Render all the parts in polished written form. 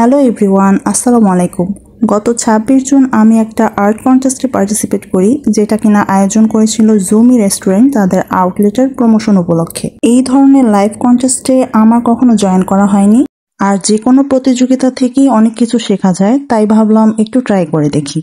Hello everyone, আসসালামু আলাইকুম। গত 26 জুন আমি একটা আর্ট কন্টেস্টে পার্টিসিপেট করি, যেটা কিনা আয়োজন করেছিল জুমি রেস্টুরেন্ট তাদের আউটলেটের প্রমোশন উপলক্ষে। এই ধরনের লাইভ কন্টেস্টে আমার কখনো জয়েন করা হয়নি, আর যে কোনো প্রতিযোগিতা থেকেই অনেক কিছু শেখা যায়, তাই ভাবলাম একটু ট্রাই করে দেখি।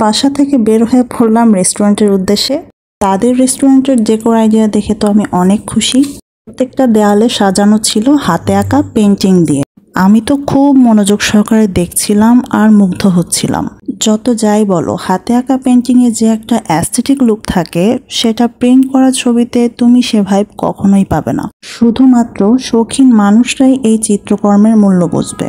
বাসা থেকে বের হয়ে পড়লাম রেস্টুরেন্টের উদ্দেশ্যে। তাদের রেস্টুরেন্টের ডেকোর আইডিয়া দেখে তো আমি অনেক খুশি। প্রত্যেকটা দেয়ালে সাজানো ছিল হাতে আঁকা পেন্টিং দিয়ে। আমি তো খুব মনোযোগ সহকারে দেখছিলাম আর মুগ্ধ হচ্ছিলাম। যত যাই বলো, হাতে আঁকা পেন্টিংয়ে যে একটা অ্যাস্থেটিক লুক থাকে, সেটা প্রিন্ট করা ছবিতে তুমি সে ভাইব কখনোই পাবে না। শুধুমাত্র শৌখিন মানুষরাই এই চিত্রকর্মের মূল্য বুঝবে।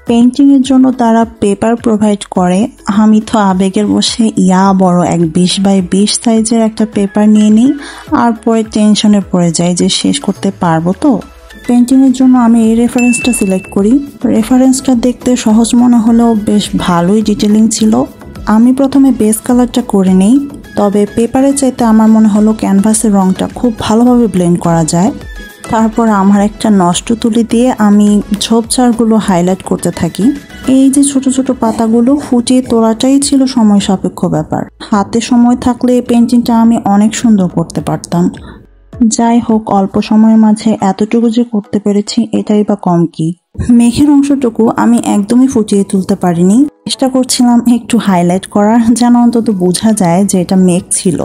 পেইন্টিং এর জন্য তারা পেপার প্রোভাইড করে। আমি তো আবেগের বসে বড় এক 20x20 সাইজের একটা পেপার নিয়ে নিই, আর পরে টেনশনে পড়ে যাই যে শেষ করতে পারবো তো। পেইন্টিং এর জন্য আমি এই রেফারেন্সটা সিলেক্ট করি। রেফারেন্সটা দেখতে সহজ মনে হলেও বেশ ভালোই ডিটেলিং ছিল। আমি প্রথমে বেস কালারটা করে নেই, তবে পেপারের চাইতে আমার মনে হলো ক্যানভাসের রংটা খুব ভালোভাবে ব্লেন্ড করা যায়। তারপর আমার একটা নষ্ট তুলি দিয়ে আমি ঝোপঝাড়গুলো হাইলাইট করতে থাকি। এই যে ছোট ছোট পাতাগুলো ফুটিয়ে তোলাটাই ছিল সময় সাপেক্ষ ব্যাপার। হাতে সময় থাকলে এই পেন্টিংটা আমি অনেক সুন্দর করতে পারতাম। যাই হোক, অল্প সময়ের মাঝে এতটুকু যে করতে পেরেছি, এটাই বা কম কি। মেঘের অংশটুকু আমি একদমই ফুটিয়ে তুলতে পারিনি। চেষ্টা করছিলাম একটু হাইলাইট করার, যেন অন্তত বোঝা যায় যে এটা মেঘ ছিল।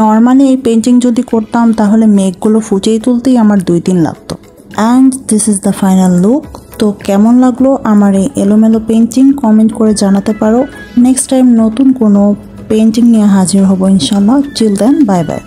নর্মালি এই পেন্টিং যদি করতাম তাহলে মেঘগুলো ফুটিয়ে তুলতেই আমার 2 দিন লাগতো। And this is the final look. তো কেমন লাগলো আমার এই এলোমেলো পেন্টিং কমেন্ট করে জানাতে পারো। নেক্সট টাইম নতুন কোনো পেন্টিং নিয়ে হাজির হব ইনশাল্লাহ। Till then, bye by.